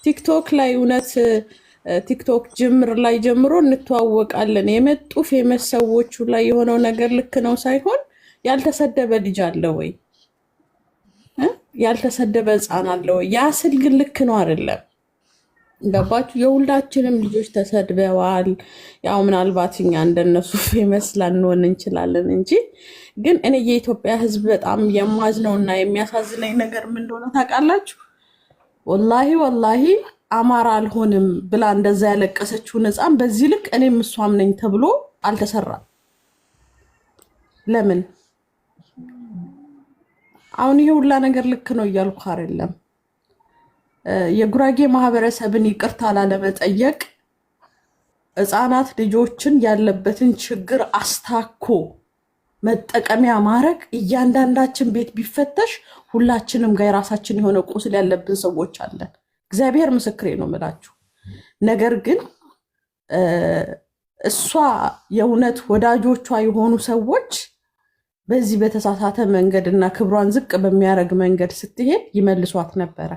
ቲክቶክ ላይ እውነት ቲክቶክ ጅምር ላይ ጀምሮ እንተዋወቃለን የመጡ ፌመስ ሰዎቹ ላይ የሆነው ነገር ልክ ነው ሳይሆን ያልተሰደበ ልጅ አለ ወይ ያልተሰደበ ህፃን አለ ወይ? ያ ስል ግን ልክ ነው አይደለም። ገባችሁ? የሁላችንም ልጆች ተሰድበዋል። ያው ምናልባት እኛ እንደነሱ ፌመስ ላንሆን እንችላለን እንጂ ግን እኔ የኢትዮጵያ ህዝብ በጣም የማዝነውና የሚያሳዝነኝ ነገር ምን እንደሆነ ታውቃላችሁ? ወላሂ አማራ አልሆንም ብላ እንደዛ ያለቀሰችውን ህፃን በዚህ ልክ እኔም እሷም ነኝ ተብሎ አልተሰራም። ለምን? አሁን ይሄ ሁላ ነገር ልክ ነው እያልኩ አይደለም። የጉራጌ ማህበረሰብን ይቅርታ ላለመጠየቅ ህፃናት ልጆችን ያለበትን ችግር አስታኮ መጠቀሚያ ማድረግ እያንዳንዳችን ቤት ቢፈተሽ ሁላችንም ጋር የራሳችን የሆነ ቁስል ያለብን ሰዎች አለን። እግዚአብሔር ምስክሬ ነው የምላችሁ። ነገር ግን እሷ የእውነት ወዳጆቿ የሆኑ ሰዎች በዚህ በተሳሳተ መንገድ እና ክብሯን ዝቅ በሚያደርግ መንገድ ስትሄድ ይመልሷት ነበረ።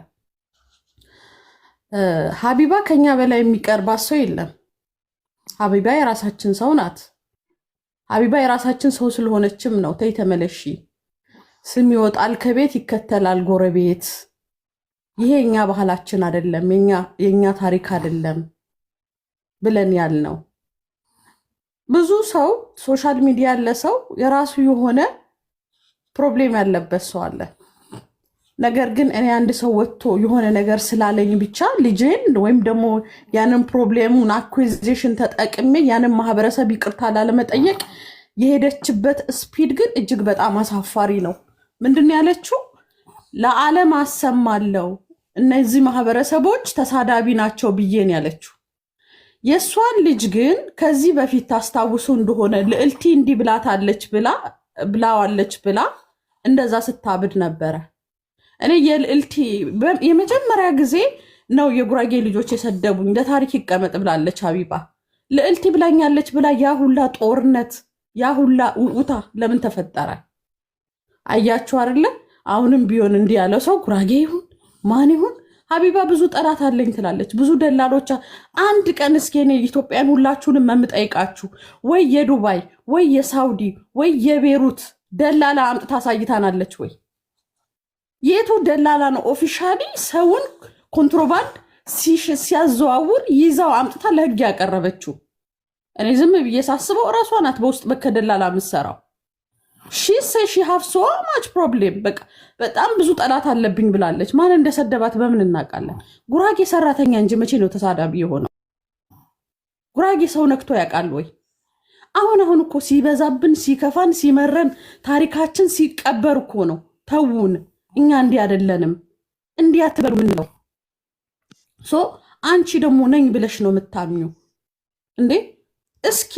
ሀቢባ ከኛ በላይ የሚቀርባት ሰው የለም። ሀቢባ የራሳችን ሰው ናት። ሀቢባ የራሳችን ሰው ስለሆነችም ነው ተይ ተመለሺ፣ ስም ይወጣል ከቤት ይከተላል ጎረቤት፣ ይሄ የኛ ባህላችን አይደለም የኛ ታሪክ አይደለም ብለን ያልነው። ብዙ ሰው ሶሻል ሚዲያ ያለ ሰው የራሱ የሆነ ፕሮብሌም ያለበት ሰው አለ። ነገር ግን እኔ አንድ ሰው ወጥቶ የሆነ ነገር ስላለኝ ብቻ ልጄን ወይም ደግሞ ያንን ፕሮብሌሙን አኩዚሽን ተጠቅሜ ያንን ማህበረሰብ ይቅርታ ላለመጠየቅ የሄደችበት ስፒድ ግን እጅግ በጣም አሳፋሪ ነው። ምንድን ያለችው? ለዓለም አሰማለው እነዚህ ማህበረሰቦች ተሳዳቢ ናቸው ብዬን ያለችው። የእሷን ልጅ ግን ከዚህ በፊት ታስታውሱ እንደሆነ ልዕልቲ እንዲህ ብላዋለች ብላ እንደዛ ስታብድ ነበረ። እኔ የልዕልቲ የመጀመሪያ ጊዜ ነው የጉራጌ ልጆች የሰደቡኝ ለታሪክ ይቀመጥ ብላለች ሀቢባ። ልዕልቲ ብላኛለች ብላ ያ ሁላ ጦርነት ያ ሁላ ውታ ለምን ተፈጠረ? አያችሁ አይደለ? አሁንም ቢሆን እንዲህ ያለው ሰው ጉራጌ ይሁን ማን ይሁን ሀቢባ ብዙ ጠላት አለኝ ትላለች። ብዙ ደላሎች። አንድ ቀን እስኪ እኔ ኢትዮጵያን ሁላችሁንም የምጠይቃችሁ ወይ የዱባይ ወይ የሳውዲ ወይ የቤሩት ደላላ አምጥታ አሳይታናለች ወይ? የቱ ደላላ ነው ኦፊሻሊ ሰውን ኮንትሮባንድ ሲያዘዋውር ይዛው አምጥታ ለህግ ያቀረበችው? እኔ ዝም ብዬ ሳስበው እራሷ ናት በውስጥ በከደላላ የምትሰራው። ሺ ሃቭ ሶ ማች ፕሮብሌም። በቃ በጣም ብዙ ጠላት አለብኝ ብላለች። ማን እንደሰደባት በምን እናውቃለን? ጉራጌ ሰራተኛ እንጂ መቼ ነው ተሳዳቢ የሆነው? ጉራጌ ሰው ነክቶ ያውቃል ወይ? አሁን እኮ ሲበዛብን ሲከፋን ሲመረን ታሪካችን ሲቀበር እኮ ነው። ተውን፣ እኛ እንዲህ አይደለንም። እንዲህ አትበሉ። ምን ነው አንቺ ደግሞ ነኝ ብለሽ ነው የምታምኙ እንዴ? እስኪ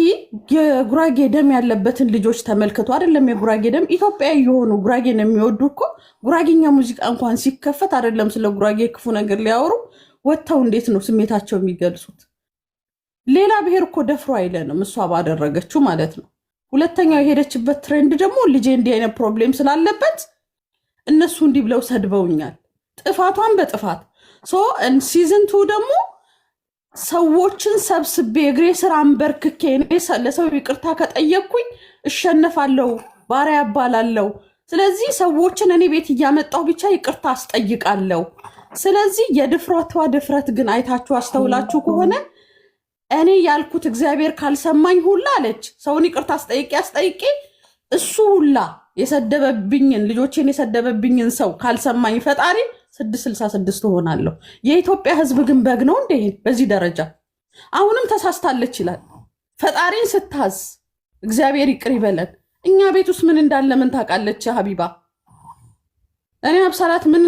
የጉራጌ ደም ያለበትን ልጆች ተመልክቶ አይደለም የጉራጌ ደም ኢትዮጵያዊ የሆኑ ጉራጌን የሚወዱ እኮ ጉራጌኛ ሙዚቃ እንኳን ሲከፈት አይደለም ስለ ጉራጌ ክፉ ነገር ሊያወሩ ወጥተው እንዴት ነው ስሜታቸው የሚገልጹት? ሌላ ብሔር እኮ ደፍሮ አይለንም እሷ ባደረገችው ማለት ነው። ሁለተኛው የሄደችበት ትሬንድ ደግሞ ልጄ እንዲህ አይነት ፕሮብሌም ስላለበት እነሱ እንዲህ ብለው ሰድበውኛል። ጥፋቷን በጥፋት ሲዝን 2 ደግሞ ሰዎችን ሰብስቤ እግሬ ስር አንበርክኬ ለሰው ይቅርታ ከጠየቅኩኝ እሸነፋለሁ፣ ባሪያ ያባላለሁ። ስለዚህ ሰዎችን እኔ ቤት እያመጣሁ ብቻ ይቅርታ አስጠይቃለሁ። ስለዚህ የድፍረቷ ድፍረት ግን አይታችሁ አስተውላችሁ ከሆነ እኔ ያልኩት እግዚአብሔር ካልሰማኝ ሁላ አለች። ሰውን ይቅርታ አስጠይቄ እሱ ሁላ የሰደበብኝን ልጆቼን የሰደበብኝን ሰው ካልሰማኝ ፈጣሪ 666 ሆናለሁ። የኢትዮጵያ ህዝብ ግን በግ ነው እንዴ በዚህ ደረጃ? አሁንም ተሳስታለች ይላል። ፈጣሪን ስታዝ እግዚአብሔር ይቅር ይበለን። እኛ ቤት ውስጥ ምን እንዳለ ምን ታውቃለች ሀቢባ? እኔ አብሳላት ምን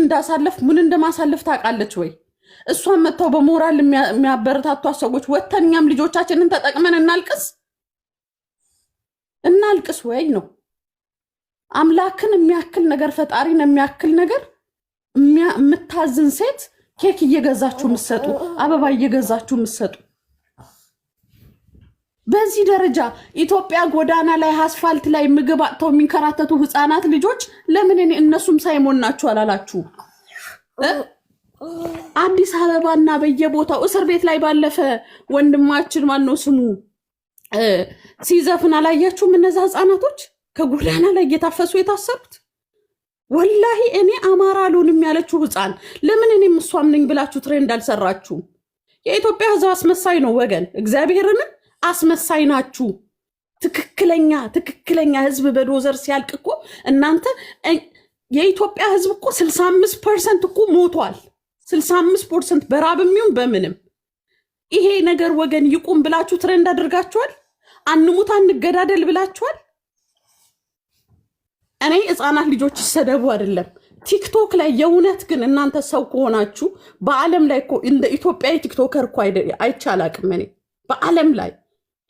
እንደማሳለፍ ታውቃለች ወይ? እሷን መጥተው በሞራል የሚያበረታቷ ሰዎች ወተን እኛም ልጆቻችንን ተጠቅመን እናልቅስ ወይ ነው? አምላክን የሚያክል ነገር ፈጣሪን የሚያክል ነገር የምታዝን ሴት ኬክ እየገዛችሁ የምትሰጡ አበባ እየገዛችሁ የምትሰጡ በዚህ ደረጃ ኢትዮጵያ ጎዳና ላይ አስፋልት ላይ ምግብ አጥተው የሚንከራተቱ ህፃናት ልጆች ለምን እነሱም ሳይሞን ናቸው አላላችሁ? አዲስ አበባና በየቦታው እስር ቤት ላይ ባለፈ ወንድማችን ማነው ስሙ ሲዘፍን አላያችሁም? እነዛ ህፃናቶች ከጎዳና ላይ እየታፈሱ የታሰሩት። ወላሂ እኔ አማራ አልሆንም ያለችው ህፃን ለምን እኔም እሷም ነኝ ብላችሁ ትሬንድ አልሰራችሁም? የኢትዮጵያ ህዝብ አስመሳይ ነው ወገን፣ እግዚአብሔርን አስመሳይ ናችሁ። ትክክለኛ ህዝብ በዶዘር ሲያልቅ እኮ እናንተ የኢትዮጵያ ህዝብ እኮ 65% እኮ ሞቷል። 65% በራብ የሚሆን በምንም። ይሄ ነገር ወገን ይቁም ብላችሁ ትሬንድ አድርጋችኋል። አንሙት አንገዳደል ብላችኋል። እኔ ህፃናት ልጆች ይሰደቡ አይደለም ቲክቶክ ላይ የእውነት ግን እናንተ ሰው ከሆናችሁ በዓለም ላይ እኮ እንደ ኢትዮጵያ ቲክቶከር እኮ አይቻላቅም። እኔ በዓለም ላይ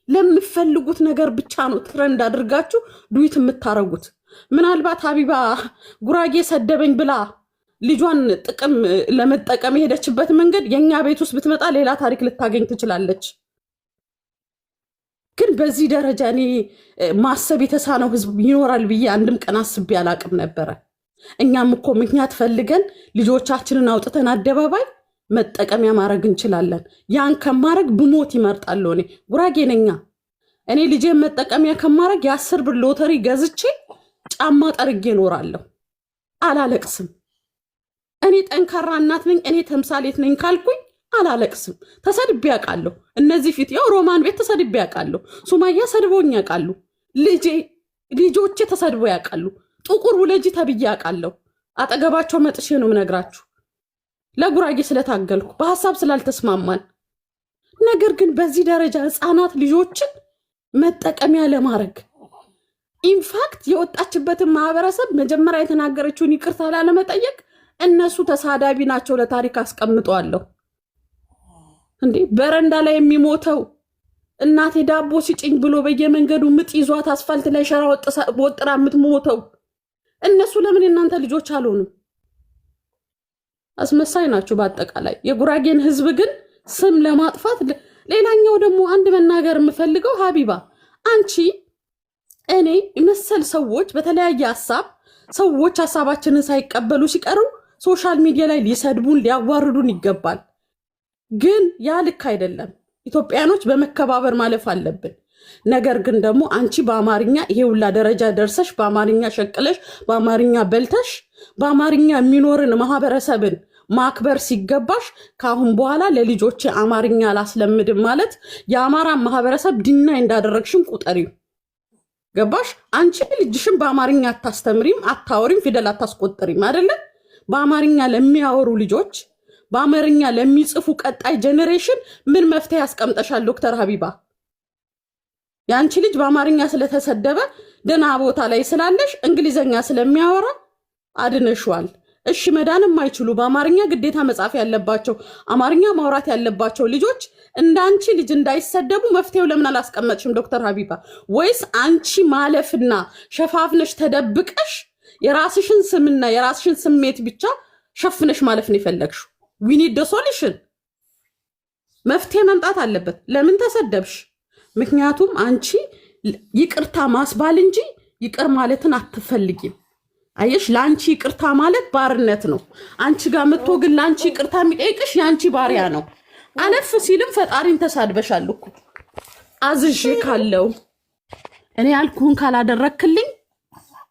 ለምፈልጉት ነገር ብቻ ነው ትሬንድ አድርጋችሁ ዱዊት የምታረጉት። ምናልባት ሀቢባ ጉራጌ ሰደበኝ ብላ ልጇን ጥቅም ለመጠቀም የሄደችበት መንገድ የኛ ቤት ውስጥ ብትመጣ ሌላ ታሪክ ልታገኝ ትችላለች። ግን በዚህ ደረጃ እኔ ማሰብ የተሳነው ህዝብ ይኖራል ብዬ አንድም ቀን አስቤ አላቅም ነበረ። እኛም እኮ ምክንያት ፈልገን ልጆቻችንን አውጥተን አደባባይ መጠቀሚያ ማድረግ እንችላለን። ያን ከማድረግ ብሞት ይመርጣለሁ። እኔ ጉራጌ ነኛ። እኔ ልጄን መጠቀሚያ ከማድረግ የ10 ብር ሎተሪ ገዝቼ ጫማ ጠርጌ እኖራለሁ፣ አላለቅስም። እኔ ጠንካራ እናት ነኝ፣ እኔ ተምሳሌት ነኝ ካልኩኝ አላለቅስም። ተሰድቤ ያውቃለሁ። እነዚህ ፊት ያው ሮማን ቤት ተሰድቤ ያውቃለሁ። ሱማያ ሰድቦኝ ያውቃሉ። ልጆቼ ተሰድቦ ያውቃሉ። ጥቁር ውለጂ ተብዬ ያውቃለሁ። አጠገባቸው መጥሼ ነው የምነግራችሁ ለጉራጌ ስለታገልኩ በሐሳብ ስላልተስማማን። ነገር ግን በዚህ ደረጃ ህፃናት ልጆችን መጠቀሚያ ለማድረግ ኢንፋክት የወጣችበትን ማህበረሰብ መጀመሪያ የተናገረችውን ይቅርታ ላለመጠየቅ እነሱ ተሳዳቢ ናቸው ለታሪክ አስቀምጠዋለሁ። እንዴ በረንዳ ላይ የሚሞተው እናቴ ዳቦ ሲጭኝ ብሎ በየመንገዱ ምጥ ይዟት አስፋልት ላይ ሸራ ወጥራ የምትሞተው እነሱ ለምን እናንተ ልጆች አልሆኑም? አስመሳይ ናቸው በአጠቃላይ የጉራጌን ህዝብ ግን ስም ለማጥፋት። ሌላኛው ደግሞ አንድ መናገር የምፈልገው ሀቢባ አንቺ እኔ መሰል ሰዎች በተለያየ ሀሳብ ሰዎች ሀሳባችንን ሳይቀበሉ ሲቀሩ ሶሻል ሚዲያ ላይ ሊሰድቡን ሊያዋርዱን ይገባል። ግን ያ ልክ አይደለም። ኢትዮጵያኖች በመከባበር ማለፍ አለብን። ነገር ግን ደግሞ አንቺ በአማርኛ ይሄ ሁላ ደረጃ ደርሰሽ በአማርኛ ሸቅለሽ በአማርኛ በልተሽ በአማርኛ የሚኖርን ማህበረሰብን ማክበር ሲገባሽ ከአሁን በኋላ ለልጆቼ አማርኛ አላስለምድም ማለት የአማራ ማህበረሰብ ዲናይ እንዳደረግሽም ቁጠሪው። ገባሽ? አንቺ ልጅሽን በአማርኛ አታስተምሪም፣ አታወሪም፣ ፊደል አታስቆጥሪም አይደለ? በአማርኛ ለሚያወሩ ልጆች በአማርኛ ለሚጽፉ ቀጣይ ጄኔሬሽን ምን መፍትሄ ያስቀምጠሻል ዶክተር ሀቢባ? ያንቺ ልጅ በአማርኛ ስለተሰደበ ደና ቦታ ላይ ስላለሽ እንግሊዘኛ ስለሚያወራ አድነሽዋል። እሺ መዳንም አይችሉ በአማርኛ ግዴታ መጻፍ ያለባቸው አማርኛ ማውራት ያለባቸው ልጆች እንዳንቺ ልጅ እንዳይሰደቡ መፍትሄው ለምን አላስቀመጥሽም ዶክተር ሀቢባ? ወይስ አንቺ ማለፍና ሸፋፍነሽ ተደብቀሽ የራስሽን ስምና የራስሽን ስሜት ብቻ ሸፍነሽ ማለፍ ነው የፈለግሽው? we need the solution። መፍትሄ መምጣት አለበት። ለምን ተሰደብሽ? ምክንያቱም አንቺ ይቅርታ ማስባል እንጂ ይቅር ማለትን አትፈልጊም። አየሽ፣ ለአንቺ ይቅርታ ማለት ባርነት ነው። አንቺ ጋር መጥቶ ግን ለአንቺ ይቅርታ የሚጠይቅሽ የአንቺ ባሪያ ነው። አለፍ ሲልም ፈጣሪን ተሳድበሻል እኮ። አዝዤ ካለው እኔ ያልኩህን ካላደረክልኝ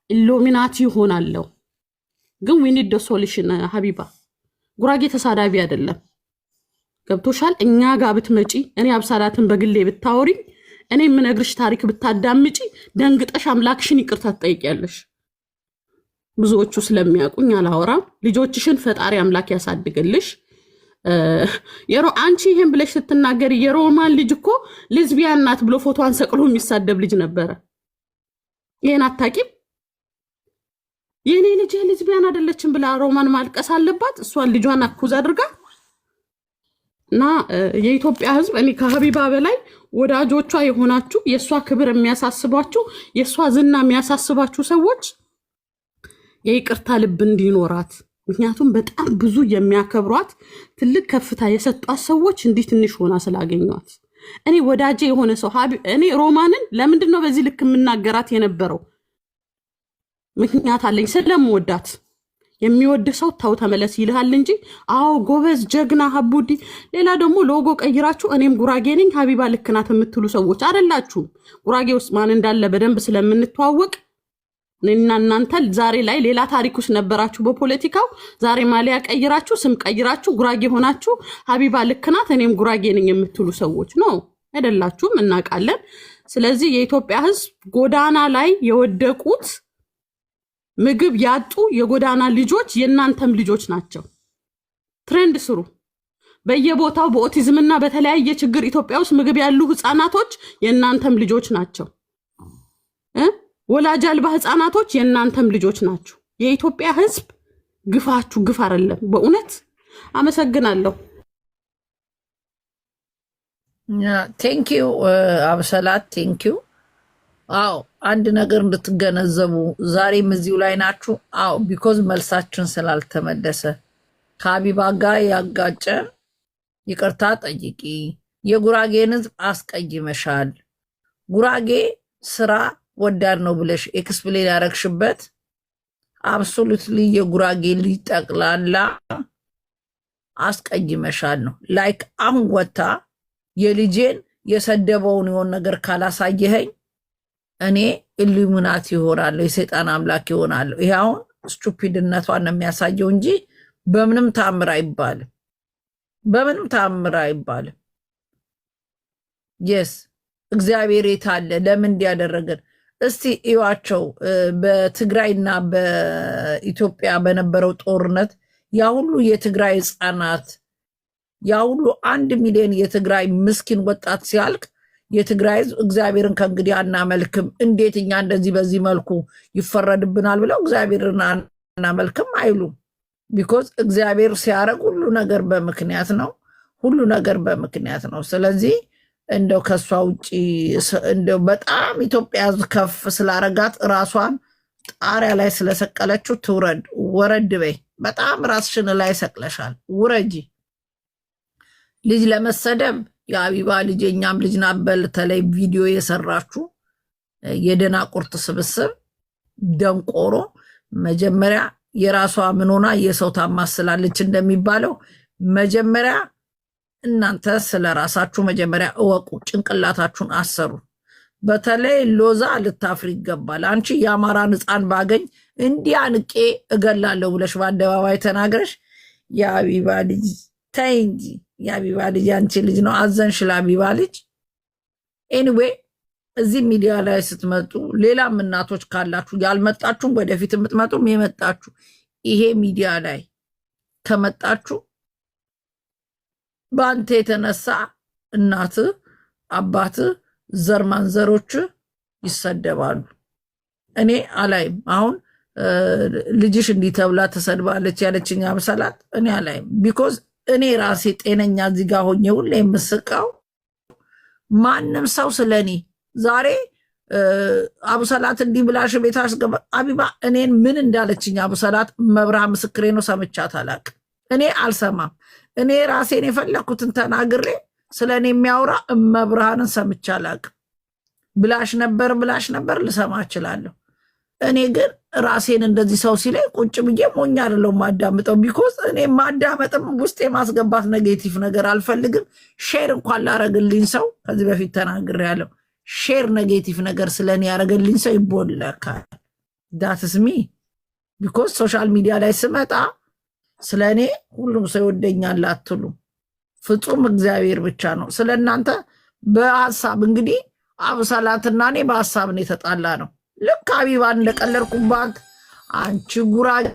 ኢሉሚናቲ ይሆናለሁ። ግን we need the solution ሀቢባ። ጉራጌ ተሳዳቢ አይደለም። ገብቶሻል? እኛ ጋር ብትመጪ እኔ አብሳላትን በግሌ ብታወሪኝ እኔ የምነግርሽ ታሪክ ብታዳምጪ ደንግጠሽ አምላክሽን ይቅርታ ትጠይቂያለሽ። ብዙዎቹ ስለሚያውቁኝ አላወራም። ልጆችሽን ፈጣሪ አምላክ ያሳድግልሽ። አንቺ ይሄን ብለሽ ስትናገር የሮማን ልጅ እኮ ሌዝቢያን ናት ብሎ ፎቶዋን ሰቅሎ የሚሳደብ ልጅ ነበረ። ይሄን አታቂም? የኔ ልጅ ሌዝቢያን አይደለችም ብላ ሮማን ማልቀስ አለባት? እሷን ልጇን አኩዝ አድርጋ እና የኢትዮጵያ ህዝብ እኔ ከሀቢባ በላይ ወዳጆቿ የሆናችሁ የሷ ክብር የሚያሳስባችሁ የሷ ዝና የሚያሳስባችሁ ሰዎች የይቅርታ ልብ እንዲኖራት፣ ምክንያቱም በጣም ብዙ የሚያከብሯት ትልቅ ከፍታ የሰጧት ሰዎች እንዲህ ትንሽ ሆና ስላገኟት። እኔ ወዳጄ የሆነ ሰው እኔ ሮማንን ለምንድን ነው በዚህ ልክ የምናገራት የነበረው? ምክንያት አለኝ። ስለምወዳት የሚወድ ሰው ተው ተመለስ ይልሃል እንጂ አዎ ጎበዝ ጀግና ሀቡዲ። ሌላ ደግሞ ሎጎ ቀይራችሁ እኔም ጉራጌ ነኝ ሀቢባ ልክ ናት የምትሉ ሰዎች አይደላችሁም። ጉራጌ ውስጥ ማን እንዳለ በደንብ ስለምንተዋወቅ እኔና እናንተ ዛሬ ላይ ሌላ ታሪክ ውስጥ ነበራችሁ በፖለቲካው። ዛሬ ማሊያ ቀይራችሁ ስም ቀይራችሁ ጉራጌ ሆናችሁ ሀቢባ ልክ ናት እኔም ጉራጌ ነኝ የምትሉ ሰዎች ነው አይደላችሁም፣ እናውቃለን። ስለዚህ የኢትዮጵያ ሕዝብ ጎዳና ላይ የወደቁት ምግብ ያጡ የጎዳና ልጆች የእናንተም ልጆች ናቸው። ትሬንድ ስሩ። በየቦታው በኦቲዝምና በተለያየ ችግር ኢትዮጵያ ውስጥ ምግብ ያሉ ህፃናቶች የእናንተም ልጆች ናቸው። ወላጅ አልባ ህፃናቶች የእናንተም ልጆች ናቸው። የኢትዮጵያ ህዝብ ግፋችሁ ግፍ አይደለም። በእውነት አመሰግናለሁ። ቴንክ ዩ አብሰላት ቴንክ ዩ። አዎ አንድ ነገር እንድትገነዘቡ ዛሬም እዚሁ ላይ ናችሁ። አዎ ቢኮዝ መልሳችን ስላልተመለሰ ከሀቢባ ጋር ያጋጨ ይቅርታ ጠይቂ። የጉራጌን ህዝብ አስቀይመሻል። ጉራጌ ስራ ወዳድ ነው ብለሽ ኤክስፕሌን ያረግሽበት አብሶሉትሊ የጉራጌ ልጅ ጠቅላላ አስቀይመሻል ነው። ላይክ አሁን ወታ የልጄን የሰደበውን የሆን ነገር ካላሳየኸኝ እኔ ኢሉሚናቲ ይሆናለሁ፣ የሰይጣን አምላክ ይሆናለሁ። ይሄ አሁን ስቱፒድነቷን ነው የሚያሳየው እንጂ በምንም ታምር አይባልም። በምንም ታምር አይባልም። የስ እግዚአብሔር የታለ ለምን እንዲያደረገን እስቲ እዩዋቸው። በትግራይና በኢትዮጵያ በነበረው ጦርነት ያ ሁሉ የትግራይ ህፃናት ያ ሁሉ 1 ሚሊዮን የትግራይ ምስኪን ወጣት ሲያልቅ የትግራይ ህዝብ እግዚአብሔርን ከእንግዲህ አናመልክም፣ እንዴት እኛ እንደዚህ በዚህ መልኩ ይፈረድብናል ብለው እግዚአብሔርን አናመልክም አይሉም። ቢኮዝ እግዚአብሔር ሲያረግ ሁሉ ነገር በምክንያት ነው። ሁሉ ነገር በምክንያት ነው። ስለዚህ እንደው ከሷ ውጪ እንደው በጣም ኢትዮጵያ ህዝብ ከፍ ስላረጋት ራሷን ጣሪያ ላይ ስለሰቀለችው ትውረድ። ወረድ በይ። በጣም ራስሽን ላይ ሰቅለሻል። ውረጂ። ልጅ ለመሰደብ የሀቢባ ልጅ የኛም ልጅ ናበል ተለይ ቪዲዮ የሰራችሁ የደናቁርት ስብስብ ደንቆሮ መጀመሪያ የራሷ ምን ሆና የሰው ታማስላለች እንደሚባለው መጀመሪያ እናንተ ስለ ራሳችሁ መጀመሪያ እወቁ። ጭንቅላታችሁን አሰሩ። በተለይ ሎዛ ልታፍሪ ይገባል። አንቺ የአማራን ህፃን ባገኝ እንዲያንቄ እገላለሁ ብለሽ በአደባባይ ተናግረሽ የሀቢባ ልጅ ተይ እንጂ የሀቢባ ልጅ አንቺ ልጅ ነው። አዘንሽ ለሀቢባ ልጅ። ኤኒዌይ እዚህ ሚዲያ ላይ ስትመጡ ሌላም እናቶች ካላችሁ ያልመጣችሁም ወደፊት የምትመጡም የመጣችሁ ይሄ ሚዲያ ላይ ከመጣችሁ በአንተ የተነሳ እናት አባት ዘር ማንዘሮች ይሰደባሉ። እኔ አላይም። አሁን ልጅሽ እንዲህ ተብላ ተሰድባለች ያለችኝ አብሰላት እኔ አላይም። ቢኮዝ እኔ ራሴ ጤነኛ እዚህ ጋር ሆኜ ሁሌ የምስቃው ማንም ሰው ስለኔ ዛሬ አብሰላት እንዲህ ብላሽ ቤት አስገባ ሀቢባ እኔን ምን እንዳለችኝ አብሰላት መብርሃ ምስክሬ ነው። ሰምቻት አላቅም። እኔ አልሰማም። እኔ ራሴን የፈለኩትን ተናግሬ ስለ እኔ የሚያወራ መብርሃንን ሰምቻ አላቅም። ብላሽ ነበር ልሰማ እችላለሁ። እኔ ግን ራሴን እንደዚህ ሰው ሲለኝ ቁጭ ብዬ ሞኛ አይደለሁ ማዳምጠው። ቢኮዝ እኔ ማዳመጥም ውስጥ የማስገባት ኔጌቲቭ ነገር አልፈልግም። ሼር እንኳን ላረግልኝ ሰው ከዚህ በፊት ተናግሬያለሁ። ሼር ኔጌቲቭ ነገር ስለኔ ያረገልኝ ሰው ይቦለካል። ዳትስ ሚ ቢኮዝ ሶሻል ሚዲያ ላይ ስመጣ ስለኔ ሁሉም ሰው ይወደኛል አትሉ። ፍጹም እግዚአብሔር ብቻ ነው። ስለናንተ በሐሳብ እንግዲህ አብሰላትና እኔ በሐሳብ ነው የተጣላ ነው። ልክ ሀቢባን እንደቀለድኩባት አንቺ ጉራጌ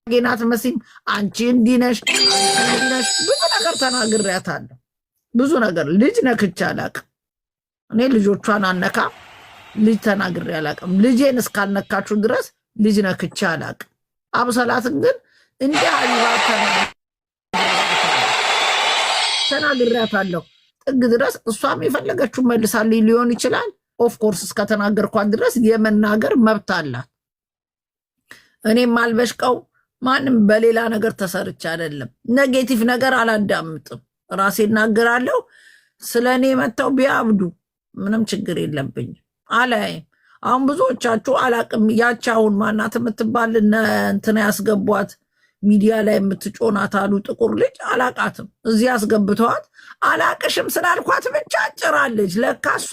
ናት መሲም አንቺ እንዲነሽ ብዙ ነገር ተናግሬያታለሁ። ብዙ ነገር ልጅ ነክቼ አላቅም። እኔ ልጆቿን አነካ ልጅ ተናግሬ አላቅም። ልጄን እስካልነካችሁ ድረስ ልጅ ነክቼ አላቅም። አብሰላትን ግን እንደ ሀቢባ ተናግሬያታለሁ ጥግ ድረስ። እሷም የፈለገችው መልሳልኝ ሊሆን ይችላል። ኦፍኮርስ እስከተናገርኳት ድረስ የመናገር መብት አላት። እኔም አልበሽቀው ማንም በሌላ ነገር ተሰርቼ አይደለም። ኔጌቲቭ ነገር አላዳምጥም። ራሴ እናገራለሁ። ስለ እኔ መጥተው ቢያብዱ ምንም ችግር የለብኝም። አላይም። አሁን ብዙዎቻችሁ አላቅም። ያች አሁን ማናት የምትባል እንትና ያስገቧት ሚዲያ ላይ የምትጮናት አሉ ጥቁር ልጅ አላቃትም። እዚህ አስገብተዋት አላቅሽም ስላልኳት ብቻ ጭራለች። ለካሷ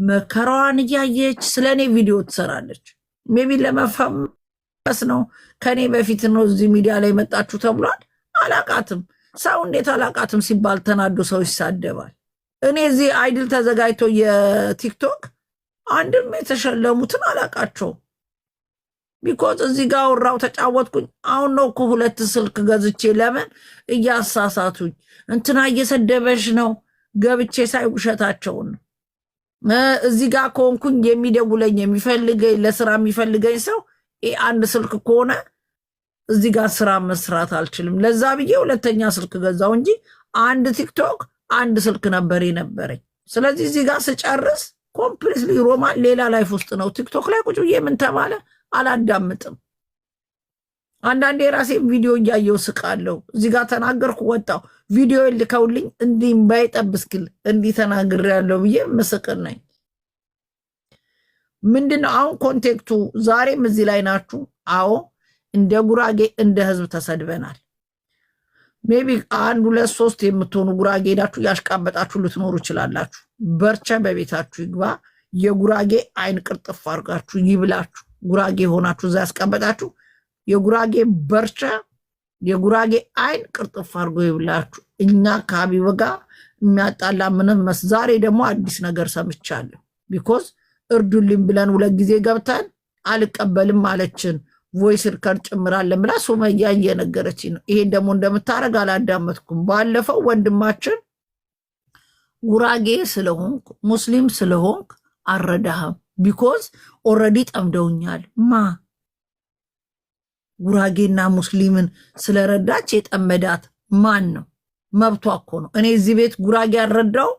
መከራዋን እያየች ስለ እኔ ቪዲዮ ትሰራለች። ሜቢ ለመፈመስ ነው። ከኔ በፊት ነው እዚህ ሚዲያ ላይ መጣችሁ ተብሏል። አላቃትም። ሰው እንዴት አላቃትም ሲባል ተናዶ ሰው ይሳደባል። እኔ እዚህ አይድል ተዘጋጅቶ የቲክቶክ አንድም የተሸለሙትን አላቃቸው። ቢኮዝ እዚህ ጋር ወራው ተጫወትኩኝ። አሁን ነው እኮ 2 ስልክ ገዝቼ ለምን እያሳሳቱኝ እንትና እየሰደበሽ ነው ገብቼ ሳይ ውሸታቸውን ነው። እዚህ ጋር ከሆንኩኝ የሚደውለኝ የሚፈልገኝ ለስራ የሚፈልገኝ ሰው አንድ ስልክ ከሆነ እዚህ ጋር ስራ መስራት አልችልም። ለዛ ብዬ 2ኛ ስልክ ገዛው እንጂ አንድ ቲክቶክ አንድ ስልክ ነበር የነበረኝ። ስለዚህ እዚህ ጋር ስጨርስ ኮምፕሊትሊ ሮማን ሌላ ላይፍ ውስጥ ነው። ቲክቶክ ላይ ቁጭ ብዬ ምን ተባለ አላዳምጥም። አንዳንዴ የራሴ ቪዲዮ እያየው ስቃለሁ። እዚህ ጋር ተናገርኩ ወጣው ቪዲዮ ልከውልኝ እንዲህ ባይጠብስክል እንዲህ ተናግሬያለሁ ብዬ ምስክር ነኝ። ምንድነው አሁን ኮንቴክቱ? ዛሬም እዚህ ላይ ናችሁ። አዎ እንደ ጉራጌ እንደ ህዝብ ተሰድበናል። ሜቢ 1 2 3 የምትሆኑ ጉራጌ ሄዳችሁ ያሽቃበጣችሁ ልትኖሩ ይችላላችሁ። በርቻ በቤታችሁ ይግባ። የጉራጌ አይን ቅርጥፍ አድርጋችሁ ይብላችሁ። ጉራጌ ሆናችሁ እዛ ያስቀበጣችሁ የጉራጌ በርቻ የጉራጌ አይን ቅርጥፍ አድርጎ ይብላችሁ። እኛ ከሀቢብ ጋር የሚያጣላ ምንም ዛሬ ደግሞ አዲስ ነገር ሰምቻለሁ። ቢኮዝ እርዱልኝ ብለን 2 ጊዜ ገብተን አልቀበልም አለችን። ቮይስ ሪከርድ ጭምራለን ብላ ሱመያ እየነገረች ነው። ይሄን ደግሞ እንደምታረግ አላዳመጥኩም። ባለፈው ወንድማችን ጉራጌ ስለሆንክ ሙስሊም ስለሆንክ አረዳህም ቢኮዝ ኦልሬዲ ጠምደውኛል። ጉራጌና ሙስሊምን ስለረዳች የጠመዳት ማን ነው? መብቷ እኮ ነው። እኔ እዚህ ቤት ጉራጌ ያልረዳው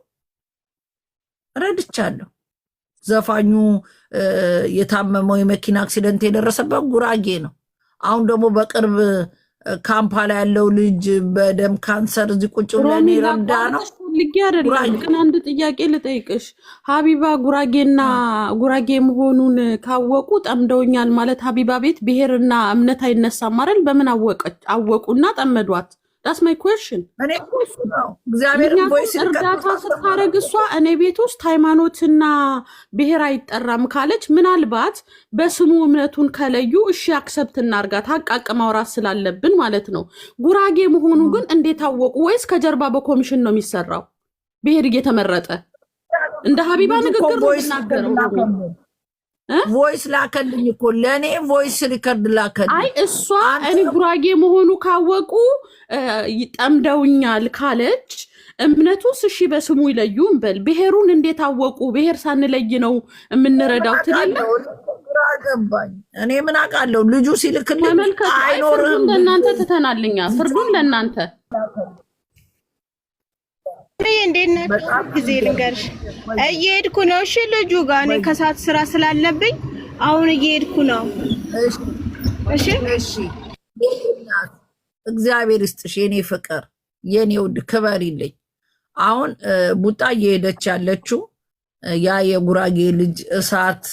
ረድቻለሁ። ዘፋኙ የታመመው የመኪና አክሲደንት የደረሰበት ጉራጌ ነው። አሁን ደግሞ በቅርብ ካምፓላ ያለው ልጅ በደም ካንሰር እዚህ ቁጭ ብለን ረዳ ነው። ልጌ አይደለም ግን አንድ ጥያቄ ልጠይቅሽ። ሀቢባ ጉራጌና ጉራጌ መሆኑን ካወቁ ጠምደውኛል ማለት ሀቢባ ቤት ብሔርና እምነት አይነሳም አይደል? በምን አወቁና ጠመዷት? ዳስ ማይ ኩዌስችን። እኔ ነው እግዚአብሔር ቮይስ እርዳታ ስታረግ እሷ እኔ ቤት ውስጥ ሃይማኖትና ብሔር አይጠራም ካለች ምናልባት በስሙ እምነቱን ከለዩ እሺ አክሰፕት እናርጋት፣ ሀቅ ማውራት ስላለብን ማለት ነው። ጉራጌ መሆኑ ግን እንዴት አወቁ? ወይስ ከጀርባ በኮሚሽን ነው የሚሰራው? ብሔር እየተመረጠ እንደ ሀቢባ ንግግር ነው የሚናገረው። ቮይስ ላከልኝ እኮ ለእኔ ቮይስ ሪከርድ ላከልኝ። አይ እሷ እኔ ጉራጌ መሆኑ ካወቁ ጠምደውኛል ካለች እምነቱስ እሺ በስሙ ይለዩ እንበል። ብሔሩን እንዴት አወቁ? ብሔር ሳንለይ ነው የምንረዳው ትላለ። ገባኝ። እኔ ምን አውቃለሁ? ልጁ ሲልክልኝ አይኖርም። ለእናንተ ትተናልኛ፣ ፍርዱን ለእናንተ። እንዴት ናችሁ? ጊዜ ልንገርሽ እየሄድኩ ነው። እሺ ልጁ ጋር እኔ ከሰዓት ስራ ስላለብኝ አሁን እየሄድኩ ነው። እሺ እሺ። እግዚአብሔር ይስጥሽ የኔ ፍቅር፣ የኔ ውድ ክበሪልኝ። አሁን ቡጣ እየሄደች ያለችው ያ የጉራጌ ልጅ እሳት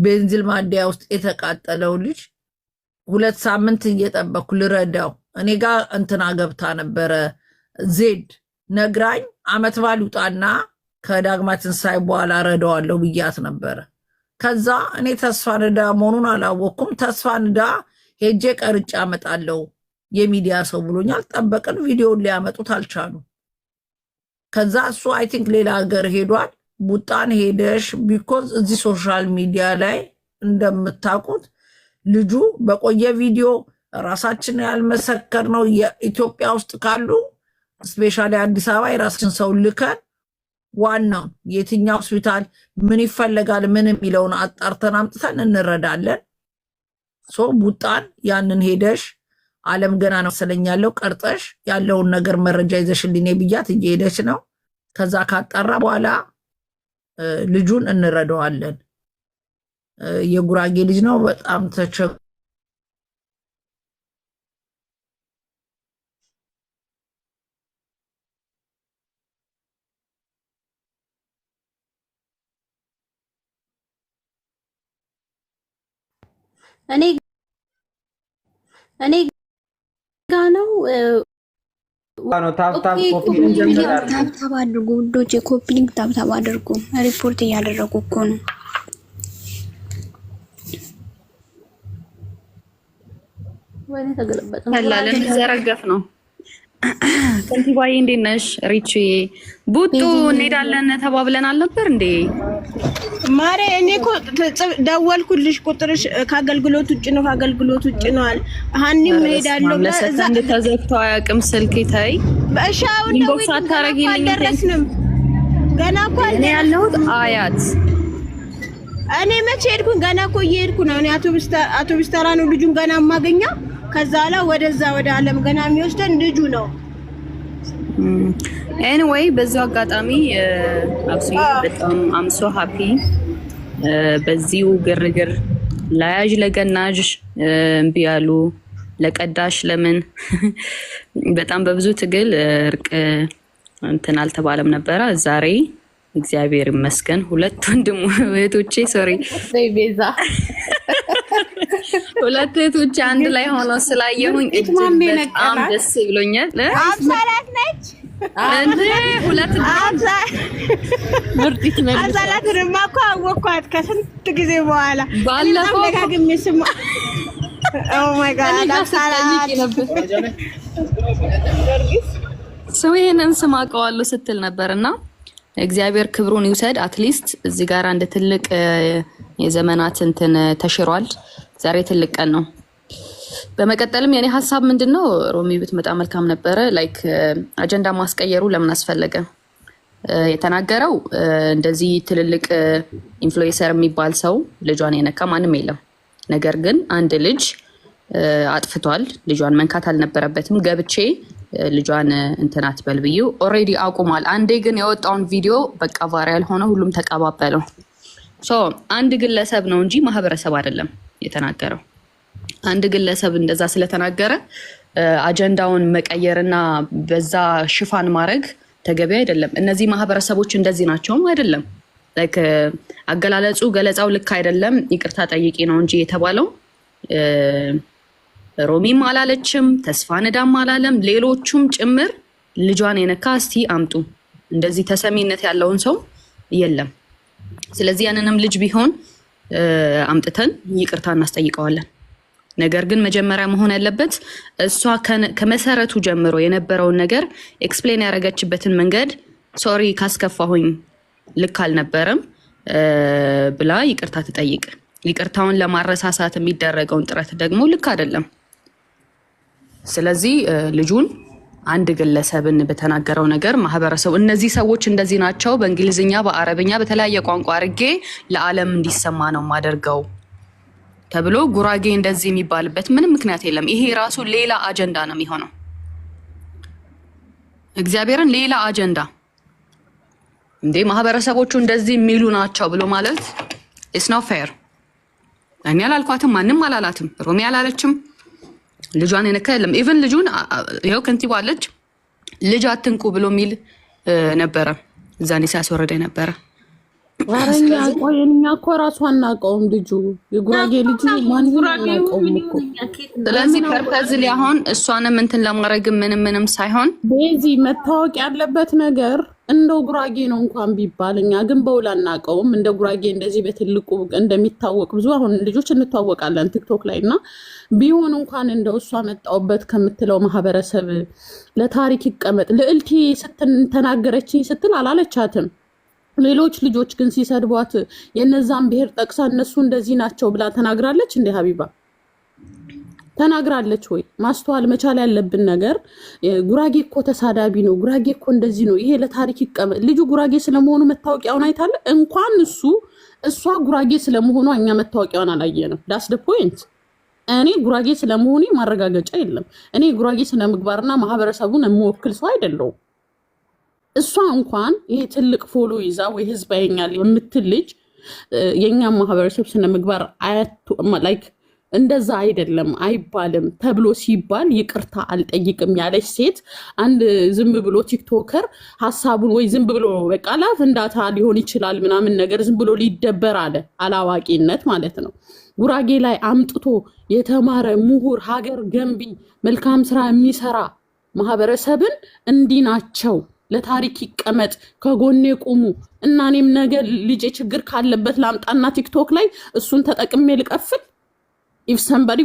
ቤንዚል ማደያ ውስጥ የተቃጠለው ልጅ 2 ሳምንት እየጠበኩ ልረዳው እኔ ጋር እንትና ገብታ ነበረ ዜድ ነግራኝ አመት ባል ይውጣና ከዳግማ ትንሣኤ በኋላ ረዳዋለሁ ብያት ነበረ። ከዛ እኔ ተስፋ ንዳ መሆኑን አላወቅኩም። ተስፋ ንዳ ሄጄ ቀርጬ አመጣለሁ የሚዲያ ሰው ብሎኛል። ጠበቅን፣ ቪዲዮን ሊያመጡት አልቻሉ። ከዛ እሱ አይ ቲንክ ሌላ ሀገር ሄዷል። ቡጣን ሄደሽ ቢኮዝ እዚህ ሶሻል ሚዲያ ላይ እንደምታውቁት ልጁ በቆየ ቪዲዮ ራሳችን ያልመሰከር ነው የኢትዮጵያ ውስጥ ካሉ ስፔሻሊ አዲስ አበባ የራሳችን ሰው ልከን ዋናው የትኛው ሆስፒታል ምን ይፈለጋል ምን የሚለውን አጣርተን አምጥተን እንረዳለን። ሶ ቡጣን ያንን ሄደሽ አለም ገና ነው ስለኛለው ቀርጠሽ ያለውን ነገር መረጃ ይዘሽልኝ ብያት እየሄደች ነው። ከዛ ካጣራ በኋላ ልጁን እንረዳዋለን። የጉራጌ ልጅ ነው። በጣም እኔ ምስጋናው ታፕታፕ ኮፒ ታፕታፕ አድርጉ ውዶቼ፣ ኮፒ ሊንክ ታፕታፕ አድርጉ። ሪፖርት እያደረጉ እኮ ነው። ወይኔ ተገለበጠ ተላለን ዘረገፍ ነው። ከንቲባዬ እንዴት ነሽ? ሪቺ ቡጡ እንሄዳለን ተባብለን አልነበር እንዴ? ማሬ እኔ እኮ ደወልኩልሽ፣ ቁጥርሽ ከአገልግሎት ውጭ ነው አለ። ሀኒም እሄዳለሁ ለሰከንድ ተዘግቶ አያውቅም ስልክ ታይ። በሻው ኢንቦክስ አታረጊልኝ። አልደረስንም ገና እኮ እኔ ያለሁት አያት። እኔ መቼ ሄድኩኝ? ገና እኮ እየሄድኩ ነው። እኔ አውቶቡስ ተራ ነው ልጁን ገና የማገኘው። ከዛ ላይ ወደዛ ወደ አለም ገና የሚወስደን ልጁ ነው። ኤኒዌይ በዛው አጋጣሚ አብሶ በጣም አም ሶ ሃፒ በዚሁ ግርግር ላያጅ ለገናጅ እምቢ ያሉ ለቀዳሽ ለምን በጣም በብዙ ትግል እርቅ እንትን አልተባለም ነበረ። ዛሬ እግዚአብሔር ይመስገን ሁለት ወንድም እህቶቼ ቤዛ ሁለት እህቶቼ አንድ ላይ ሆነው ስላየሁኝ በጣም ደስ ብሎኛል። አብሳላት ነች እንዴ ሁለት ምርጥ ነው። አብሳላት እኮ አወኳት ከስንት ጊዜ በኋላ ባለፈው ደጋግሜ ስማ። ኦ ማይ ጋድ አብሳላት ሰው ይሄንን ስም አውቀዋለሁ ስትል ነበርና እግዚአብሔር ክብሩን ይውሰድ። አትሊስት እዚህ ጋር አንድ ትልቅ የዘመናት እንትን ተሽሯል። ዛሬ ትልቅ ቀን ነው። በመቀጠልም የኔ ሐሳብ ምንድነው ሮሚ ብትመጣ መልካም ነበረ። ላይክ አጀንዳ ማስቀየሩ ለምን አስፈለገ? የተናገረው እንደዚህ ትልልቅ ኢንፍሉዌንሰር የሚባል ሰው ልጇን የነካ ማንም የለም። ነገር ግን አንድ ልጅ አጥፍቷል። ልጇን መንካት አልነበረበትም። ገብቼ ልጇን እንትን አትበል ብዬው ኦልሬዲ አቁሟል። አንዴ ግን የወጣውን ቪዲዮ በቃ ቫይራል ሆነ፣ ሁሉም ተቀባበለው። ሶ አንድ ግለሰብ ነው እንጂ ማህበረሰብ አይደለም የተናገረው። አንድ ግለሰብ እንደዛ ስለተናገረ አጀንዳውን መቀየርና በዛ ሽፋን ማድረግ ተገቢ አይደለም። እነዚህ ማህበረሰቦች እንደዚህ ናቸውም አይደለም። ላይክ አገላለጹ ገለጻው ልክ አይደለም፣ ይቅርታ ጠይቂ ነው እንጂ የተባለው ሮሚም አላለችም፣ ተስፋ ነዳም አላለም፣ ሌሎቹም ጭምር ልጇን የነካ እስቲ አምጡ። እንደዚህ ተሰሚነት ያለውን ሰው የለም። ስለዚህ ያንንም ልጅ ቢሆን አምጥተን ይቅርታ እናስጠይቀዋለን። ነገር ግን መጀመሪያ መሆን ያለበት እሷ ከመሰረቱ ጀምሮ የነበረውን ነገር ኤክስፕሌን ያደረገችበትን መንገድ ሶሪ ካስከፋሁኝ ልክ አልነበረም ብላ ይቅርታ ትጠይቅ። ይቅርታውን ለማረሳሳት የሚደረገውን ጥረት ደግሞ ልክ አይደለም። ስለዚህ ልጁን አንድ ግለሰብን በተናገረው ነገር ማህበረሰቡ እነዚህ ሰዎች እንደዚህ ናቸው፣ በእንግሊዝኛ በአረብኛ በተለያየ ቋንቋ አድርጌ ለዓለም እንዲሰማ ነው ማደርገው ተብሎ ጉራጌ እንደዚህ የሚባልበት ምንም ምክንያት የለም። ይሄ ራሱ ሌላ አጀንዳ ነው የሚሆነው። እግዚአብሔርን ሌላ አጀንዳ እንዴ ማህበረሰቦቹ እንደዚህ የሚሉ ናቸው ብሎ ማለት ኢትስ ኖት ፌር። እኔ አላልኳትም፣ ማንም አላላትም፣ ሮሚ አላለችም። ልጇን የነካ የለም። ኢቭን ልጁን ይኸው ከንቲባ አለች ልጅ አትንኩ ብሎ የሚል ነበረ እዛኔ ሲያስወረደ ነበረ። አረኛ ቆየኛ እኮ ራሱ አናውቀውም። ልጁ የጉራጌ ልጅ ማን አናውቀውም እኮ። ስለዚህ ፐርፐዝሊ አሁን እሷንም እንትን ለማድረግ ምንም ሳይሆን በዚህ መታወቅ ያለበት ነገር እንደው ጉራጌ ነው እንኳን ቢባል እኛ ግን በውል አናውቀውም። እንደ ጉራጌ እንደዚህ በትልቁ እንደሚታወቅ ብዙ አሁን ልጆች እንታወቃለን ቲክቶክ ላይ እና ቢሆን እንኳን እንደው እሷ መጣውበት ከምትለው ማህበረሰብ ለታሪክ ይቀመጥ። ልዕልቲ ስትተናገረችኝ ስትል አላለቻትም። ሌሎች ልጆች ግን ሲሰድቧት የነዛን ብሔር ጠቅሳ እነሱ እንደዚህ ናቸው ብላ ተናግራለች። እንደ ሀቢባ ተናግራለች ወይ? ማስተዋል መቻል ያለብን ነገር ጉራጌ እኮ ተሳዳቢ ነው፣ ጉራጌ እኮ እንደዚህ ነው፣ ይሄ ለታሪክ ይቀመጥ። ልጁ ጉራጌ ስለመሆኑ መታወቂያውን አይታለ። እንኳን እሷ ጉራጌ ስለመሆኑ እኛ መታወቂያውን አላየንም። ዳስ ደ ፖይንት። እኔ ጉራጌ ስለመሆኑ ማረጋገጫ የለም። እኔ ጉራጌ ስነምግባርና ማህበረሰቡን የምወክል ሰው አይደለሁም። እሷ እንኳን ይሄ ትልቅ ፎሎ ይዛ ወይ ህዝብ ያየኛል የምትል ልጅ የእኛም ማህበረሰብ ስነምግባር ላይክ እንደዛ አይደለም አይባልም ተብሎ ሲባል ይቅርታ አልጠይቅም ያለች ሴት አንድ ዝም ብሎ ቲክቶከር ሐሳቡን ወይ ዝም ብሎ በቃላት እንዳታ ሊሆን ይችላል ምናምን ነገር ዝም ብሎ ሊደበር አለ አላዋቂነት ማለት ነው። ጉራጌ ላይ አምጥቶ የተማረ ምሁር ሀገር ገንቢ መልካም ስራ የሚሰራ ማህበረሰብን እንዲናቸው ለታሪክ ይቀመጥ ከጎኔ ቁሙ እና እኔም ነገ ልጅ ችግር ካለበት ላምጣና ቲክቶክ ላይ እሱን ተጠቅሜ ልቀፍል if somebody